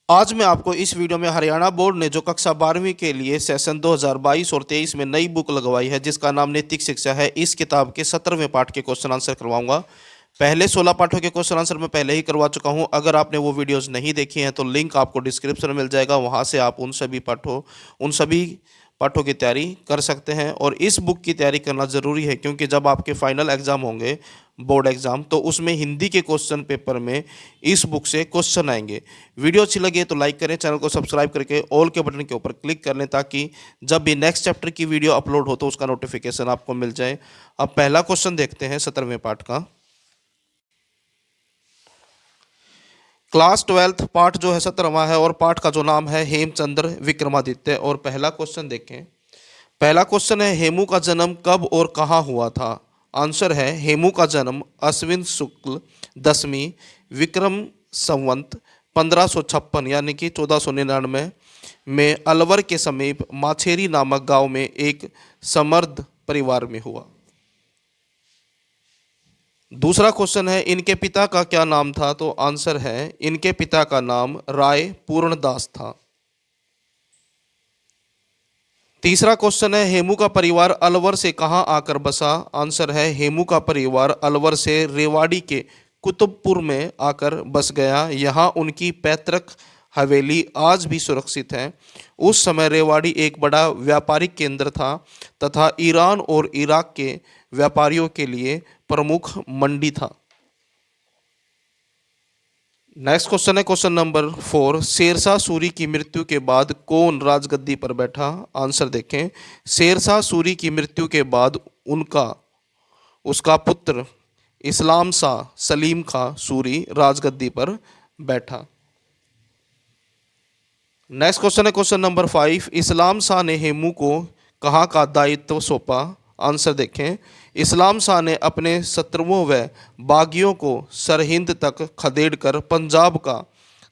आज मैं आपको इस वीडियो में हरियाणा बोर्ड ने जो कक्षा 12वीं के लिए सेशन 2022 और 23 में नई बुक लगवाई है जिसका नाम नैतिक शिक्षा है, इस किताब के 17वें पाठ के क्वेश्चन आंसर करवाऊंगा। पहले 16 पाठों के क्वेश्चन आंसर मैं पहले ही करवा चुका हूं। अगर आपने वो वीडियोस नहीं देखी हैं तो लिंक आपको डिस्क्रिप्शन में मिल जाएगा, वहां से आप उन सभी पाठों की तैयारी कर सकते हैं। और इस बुक की तैयारी करना ज़रूरी है क्योंकि जब आपके फाइनल एग्ज़ाम होंगे, बोर्ड एग्ज़ाम, तो उसमें हिंदी के क्वेश्चन पेपर में इस बुक से क्वेश्चन आएंगे। वीडियो अच्छी लगे तो लाइक करें, चैनल को सब्सक्राइब करके ऑल के बटन के ऊपर क्लिक कर लें ताकि जब भी नेक्स्ट चैप्टर की वीडियो अपलोड हो तो उसका नोटिफिकेशन आपको मिल जाए। अब पहला क्वेश्चन देखते हैं 17वें पाठ का। क्लास 12th पाठ जो है 17वां है और पाठ का जो नाम है हेमचंद्र विक्रमादित्य। और पहला क्वेश्चन देखें। पहला क्वेश्चन है, हेमू का जन्म कब और कहाँ हुआ था? आंसर है, हेमू का जन्म अश्विन शुक्ल दशमी विक्रम संवत 1556 यानी कि 1499 में अलवर के समीप माछेरी नामक गांव में एक समर्थ परिवार में हुआ। दूसरा क्वेश्चन है, इनके पिता का क्या नाम था? तो आंसर है, इनके पिता का नाम राय पूर्णदास था। तीसरा क्वेश्चन है, हेमू का परिवार अलवर से कहां आकर बसा? आंसर है, हेमू का परिवार अलवर से रेवाड़ी के कुतुबपुर में आकर बस गया। यहां उनकी पैतृक हवेली आज भी सुरक्षित है। उस समय रेवाड़ी एक बड़ा व्यापारिक केंद्र था तथा ईरान और इराक के व्यापारियों के लिए प्रमुख मंडी था। नेक्स्ट क्वेश्चन है क्वेश्चन नंबर 4, शेरशाह सूरी की मृत्यु के बाद कौन राजगद्दी पर बैठा? आंसर देखें, शेरशाह सूरी की मृत्यु के बाद उसका पुत्र इस्लाम शाह सलीम खां सूरी राजगद्दी पर बैठा। नेक्स्ट क्वेश्चन है क्वेश्चन नंबर 5, इस्लाम शाह ने हेमू को कहाँ का दायित्व सौंपा? आंसर देखें, इस्लाम शाह ने अपने शत्रुओं व बागियों को सरहिंद तक खदेड़कर पंजाब का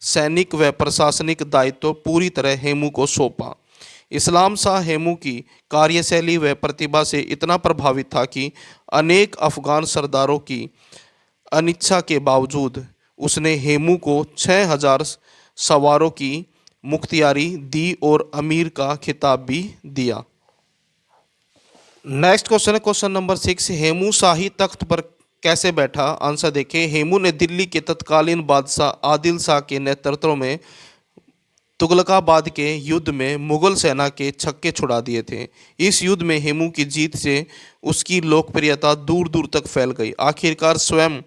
सैनिक व प्रशासनिक दायित्व पूरी तरह हेमू को सौंपा। इस्लाम शाह हेमू की कार्यशैली व प्रतिभा से इतना प्रभावित था कि अनेक अफगान सरदारों की अनिच्छा के बावजूद उसने हेमू को 6000 सवारों की मुख्तियारी दी और अमीर का खिताब भी दिया। नेक्स्ट क्वेश्चन है क्वेश्चन नंबर 6, हेमू शाही तख्त पर कैसे बैठा? आंसर देखें, हेमू ने दिल्ली के तत्कालीन बादशाह आदिल शाह के नेतृत्व में तुगलकाबाद के युद्ध में मुगल सेना के छक्के छुड़ा दिए थे। इस युद्ध में हेमू की जीत से उसकी लोकप्रियता दूर दूर तक फैल गई। आखिरकार स्वयं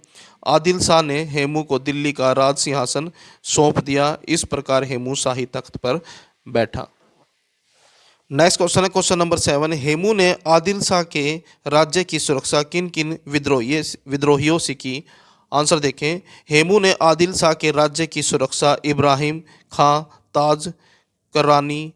आदिल शाह ने हेमू को दिल्ली का राज सिंहासन सौंप दिया। इस प्रकार हेमू शाही तख्त पर बैठा। नेक्स्ट क्वेश्चन है क्वेश्चन नंबर 7, हेमू ने आदिल शाह के राज्य की सुरक्षा किन किन विद्रोहियों से की? आंसर देखें, हेमू ने आदिल शाह के राज्य की सुरक्षा इब्राहिम खां, ताज करानी,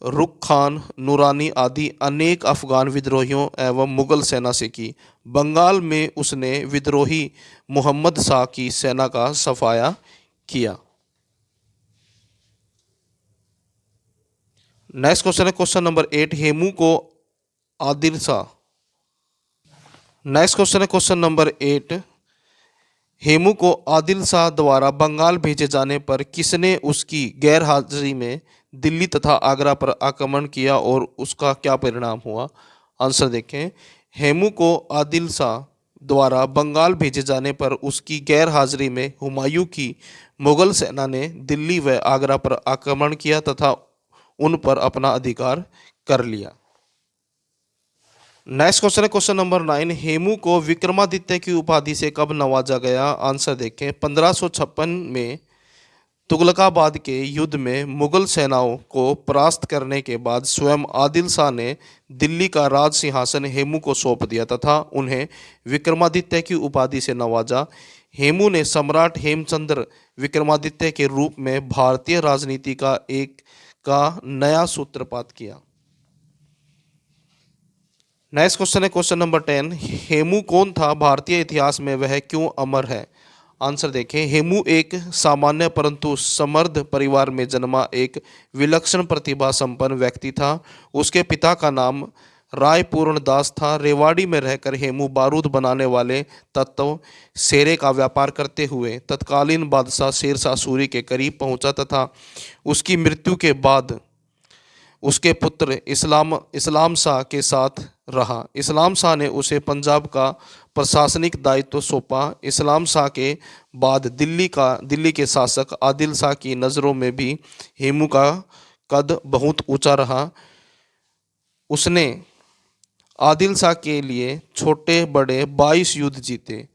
रुख खान, नूरानी आदि अनेक अफगान विद्रोहियों एवं मुगल सेना से की। बंगाल में उसने विद्रोही मोहम्मद शाह की सेना का सफाया किया। नेक्स्ट क्वेश्चन है क्वेश्चन नंबर 8, हेमू को आदिल शाह नेक्स्ट क्वेश्चन है क्वेश्चन नंबर 8, हेमू को आदिल शाह द्वारा बंगाल भेजे जाने पर किसने उसकी गैर हाजिरी में दिल्ली तथा आगरा पर आक्रमण किया और उसका क्या परिणाम हुआ? आंसर देखें, हेमू को आदिल शाह द्वारा बंगाल भेजे जाने पर उसकी गैर हाजिरी में हुमायूं की मुगल सेना ने दिल्ली व आगरा पर आक्रमण किया तथा उन पर अपना अधिकार कर लिया। नेक्स्ट क्वेश्चन है क्वेश्चन नंबर 9, हेमू को विक्रमादित्य की उपाधि से कब नवाजा गया? आंसर देखें, 1556 में तुगलकाबाद के युद्ध में मुगल सेनाओं को परास्त करने के बाद स्वयं आदिल शाह ने दिल्ली का राज सिंहासन हेमू को सौंप दिया तथा उन्हें विक्रमादित्य की उपाधि से नवाजा। हेमू ने सम्राट हेमचंद्र विक्रमादित्य के रूप में भारतीय राजनीति का नया सूत्रपात किया। नेक्स्ट क्वेश्चन है क्वेश्चन नंबर 10, हेमू कौन था? भारतीय इतिहास में वह क्यों अमर है? आंसर देखें, हेमू एक सामान्य परंतु समृद्ध परिवार में जन्मा एक विलक्षण प्रतिभा संपन्न व्यक्ति था। उसके पिता का नाम राय पूर्ण दास था। रेवाड़ी में रहकर हेमू बारूद बनाने वाले तत्व सेरे का व्यापार करते हुए तत्कालीन बादशाह शेरशाह सूरी के करीब पहुंचा तथा उसकी मृत्यु के बाद उसके पुत्र इस्लाम शाह के साथ रहा। इस्लाम शाह ने उसे पंजाब का प्रशासनिक दायित्व सौंपा। इस्लाम शाह के बाद दिल्ली के शासक आदिल शाह की नज़रों में भी हेमू का कद बहुत ऊंचा रहा। उसने आदिल शाह के लिए छोटे बड़े 22 युद्ध जीते।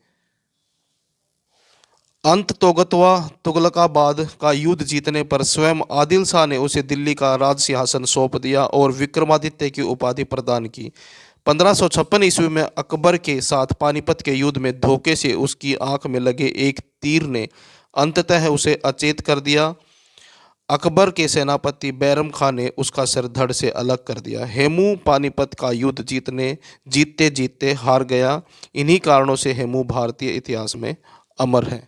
अंततोगत्वा तुगलकाबाद का युद्ध जीतने पर स्वयं आदिल शाह ने उसे दिल्ली का राज सिंहासन सौंप दिया और विक्रमादित्य की उपाधि प्रदान की। 1556 ईस्वी में अकबर के साथ पानीपत के युद्ध में धोखे से उसकी आंख में लगे एक तीर ने अंततः उसे अचेत कर दिया। अकबर के सेनापति बैरम खान ने उसका सिर धड़ से अलग कर दिया। हेमू पानीपत का युद्ध जीतते जीतते हार गया। इन्हीं कारणों से हेमू भारतीय इतिहास में अमर है।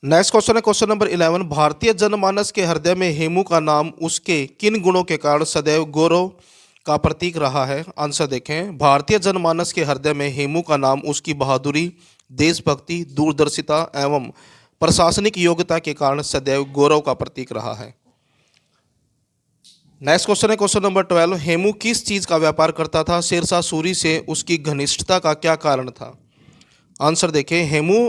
नेक्स्ट क्वेश्चन है क्वेश्चन नंबर 11। भारतीय जनमानस के हृदय में हेमू का नाम उसके किन गुणों के कारण सदैव गौरव का प्रतीक रहा है? आंसर देखें। भारतीय जनमानस के हृदय में हेमू का नाम उसकी बहादुरी, देशभक्ति, दूरदर्शिता एवं प्रशासनिक योग्यता के कारण सदैव गौरव का प्रतीक रहा है। नेक्स्ट क्वेश्चन है क्वेश्चन नंबर 12। हेमू किस चीज का व्यापार करता था? शेरशाह सूरी से उसकी घनिष्ठता का क्या कारण था? आंसर देखें। हेमू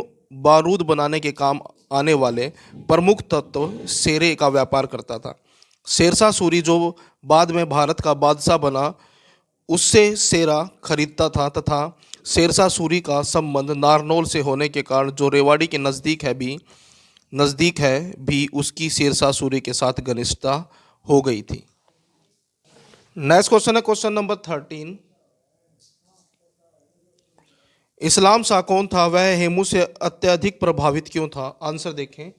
बारूद बनाने के काम आने वाले प्रमुख तत्व सेरे का व्यापार करता था। शेरशाह सूरी जो बाद में भारत का बादशाह बना, उससे सेरा खरीदता था तथा शेरशाह सूरी का संबंध नारनौल से होने के कारण जो रेवाड़ी के नज़दीक है भी उसकी शेरशाह सूरी के साथ घनिष्ठता हो गई थी। नेक्स्ट क्वेश्चन है क्वेश्चन नंबर 13। इस्लाम शाह कौन था? वह हेमू से अत्यधिक प्रभावित क्यों था? आंसर देखें।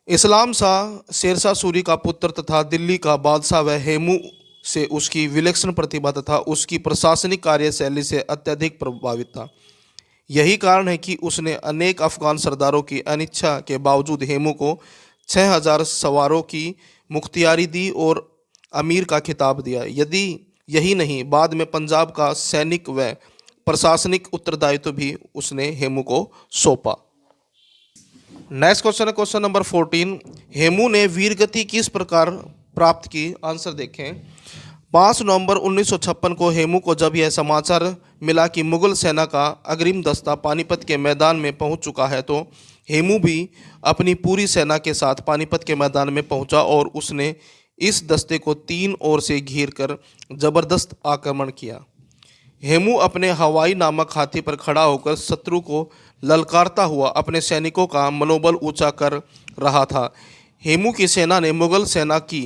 इस्लाम शाह शेरशाह सूरी का पुत्र तथा दिल्ली का बादशाह। वह हेमू से उसकी विलक्षण प्रतिभा तथा उसकी प्रशासनिक कार्यशैली से अत्यधिक प्रभावित था। यही कारण है कि उसने अनेक अफगान सरदारों की अनिच्छा के बावजूद हेमू को 6000 सवारों की मुख्तियारी दी और अमीर का खिताब दिया। यही नहीं, बाद में पंजाब का सैनिक व प्रशासनिक उत्तरदायित्व भी उसने हेमू को सौंपा। नेक्स्ट क्वेश्चन है क्वेश्चन नंबर 14। हेमू ने वीरगति किस प्रकार प्राप्त की? आंसर देखें। 5 नवंबर 1956 को हेमू को जब यह समाचार मिला कि मुगल सेना का अग्रिम दस्ता पानीपत के मैदान में पहुंच चुका है तो हेमू भी अपनी पूरी सेना के साथ पानीपत के मैदान में पहुंचा और उसने इस दस्ते को 3 ओर से घेर कर जबरदस्त आक्रमण किया। हेमू अपने हवाई नामक हाथी पर खड़ा होकर शत्रु को ललकारता हुआ अपने सैनिकों का मनोबल ऊंचा कर रहा था। हेमू की सेना ने मुगल सेना की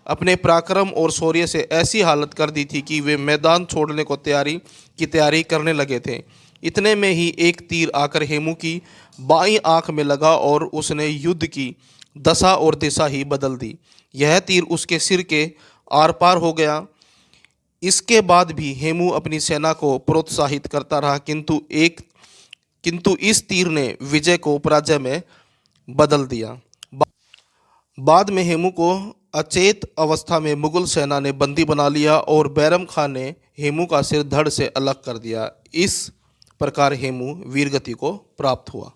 अपने पराक्रम और शौर्य से ऐसी हालत कर दी थी कि वे मैदान छोड़ने को तैयारी करने लगे थे। इतने में ही एक तीर आकर हेमू की बाईं आंख में लगा और उसने युद्ध की दशा और दिशा ही बदल दी। यह तीर उसके सिर के आर पार हो गया। इसके बाद भी हेमू अपनी सेना को प्रोत्साहित करता रहा, किंतु इस तीर ने विजय को पराजय में बदल दिया। बाद में हेमू को अचेत अवस्था में मुगल सेना ने बंदी बना लिया और बैरम खान ने हेमू का सिर धड़ से अलग कर दिया। इस प्रकार हेमू वीरगति को प्राप्त हुआ।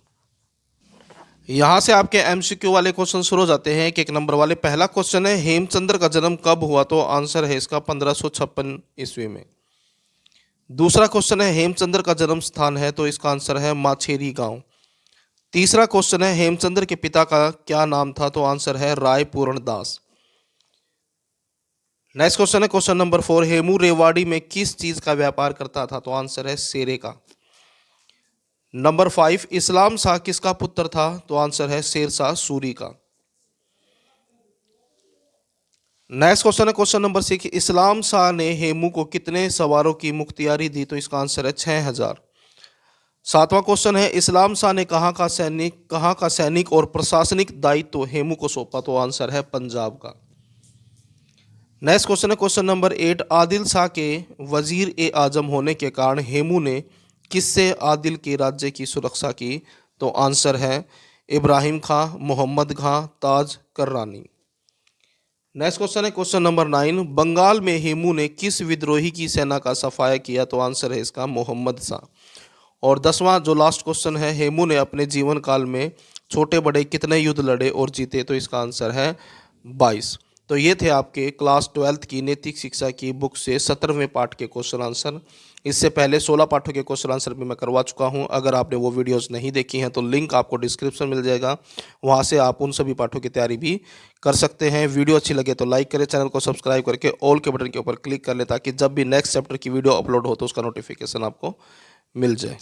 यहाँ से आपके एमसीक्यू वाले क्वेश्चन शुरू हो जाते हैं। एक नंबर वाले पहला क्वेश्चन है, हेमचंद्र का जन्म कब हुआ? तो आंसर है इसका 1556 ईस्वी में। दूसरा क्वेश्चन है, हेमचंद्र का जन्म स्थान है? तो इसका आंसर है माछेरी गांव। तीसरा क्वेश्चन है, हेमचंद्र के पिता का क्या नाम था? तो आंसर है राय पूर्ण दास। नेक्स्ट क्वेश्चन है क्वेश्चन नंबर 4। हेमू रेवाड़ी में किस चीज का व्यापार करता था? तो आंसर है सेरे का। नंबर 5। इस्लाम शाह किसका पुत्र था? तो आंसर है शेरशाह सूरी का। नेक्स्ट क्वेश्चन है क्वेश्चन नंबर 6। इस्लाम शाह ने हेमू को कितने सवारों की मुख्तियारी दी? तो इसका आंसर है 6000। सातवां क्वेश्चन है, इस्लाम शाह ने कहाँ का सैनिक और प्रशासनिक दायित्व हेमू को सौंपा? तो आंसर है पंजाब का। नेक्स्ट क्वेश्चन है क्वेश्चन नंबर 8। आदिल शाह के वजीर ए आजम होने के कारण हेमू ने किससे आदिल के राज्य की सुरक्षा की? तो आंसर है इब्राहिम खां, मोहम्मद खां, ताज कररानी। नेक्स्ट क्वेश्चन है क्वेश्चन नंबर 9, बंगाल में हेमू ने किस विद्रोही की सेना का सफाया किया? तो आंसर है इसका मोहम्मद शाह। और 10वां जो लास्ट क्वेश्चन है, हेमू ने अपने जीवन काल में छोटे बड़े कितने युद्ध लड़े और जीते? तो इसका आंसर है 22। तो ये थे आपके क्लास 12th की नैतिक शिक्षा की बुक से 17वें पार्ट के क्वेश्चन आंसर। इससे पहले 16 पाठों के क्वेश्चन आंसर भी मैं करवा चुका हूं। अगर आपने वो वीडियोस नहीं देखी हैं तो लिंक आपको डिस्क्रिप्शन मिल जाएगा, वहां से आप उन सभी पाठों की तैयारी भी कर सकते हैं। वीडियो अच्छी लगे तो लाइक करें, चैनल को सब्सक्राइब करके ऑल के बटन के ऊपर क्लिक कर लें ताकि जब भी नेक्स्ट चैप्टर की वीडियो अपलोड हो तो उसका नोटिफिकेशन आपको मिल जाए।